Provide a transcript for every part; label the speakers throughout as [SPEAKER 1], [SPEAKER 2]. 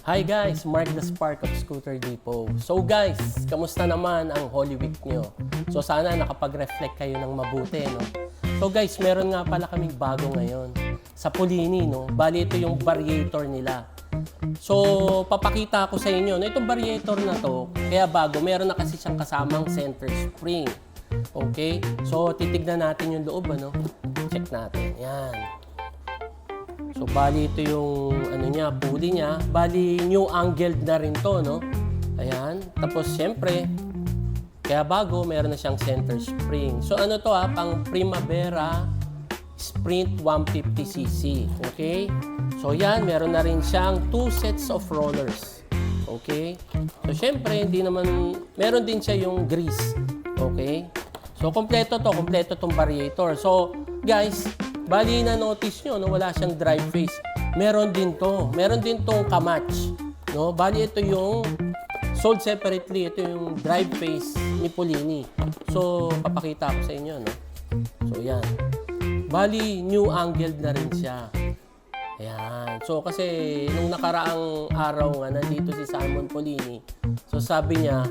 [SPEAKER 1] Hi guys, Mark the Spark of Scooter Depot. So guys, kamusta naman ang Holy Week nyo? So sana nakapag-reflect kayo ng mabuti, no? So guys, meron nga pala kaming bago ngayon sa Polini, no? Bali ito yung variator nila. So papakita ko sa inyo, no? Itong variator na to, kaya bago, meron na kasi siyang kasamang center spring. Okay? So titignan natin yung loob, ano? Check natin. Yan. So, bali ito yung pulley niya. Bali, new angled na rin to, no? Ayan. Tapos, syempre, kaya bago, meron na siyang center spring. So, ano to pang Primavera Sprint 150cc. Okay? So, yan, meron na rin siyang 2 sets of rollers. Okay? So, syempre, meron din siya yung grease. Okay? So, kompleto tong variator. So, guys, bali na-notice nyo, no, wala siyang drive face. Meron din tong kamatch. No? Bali ito yung sold separately. Ito yung drive face ni Polini. So, papakita ko sa inyo. No? So, yan. Bali, new angled na rin siya. Ayan. So, kasi nung nakaraang araw nga, nandito si Simon Polini. So, sabi niya,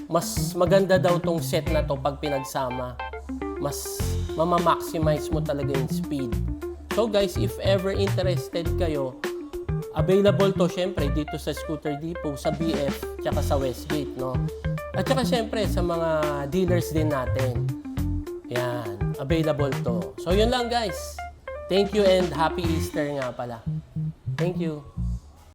[SPEAKER 1] mas maganda daw tong set na to pag pinagsama. Mas mama-maximize mo talaga yung speed. So guys, if ever interested kayo, available to syempre dito sa Scooter Depot, sa BF, tsaka sa Westgate, no? At tsaka syempre sa mga dealers din natin. Yan, available to. So yun lang guys. Thank you and happy Easter nga pala. Thank you.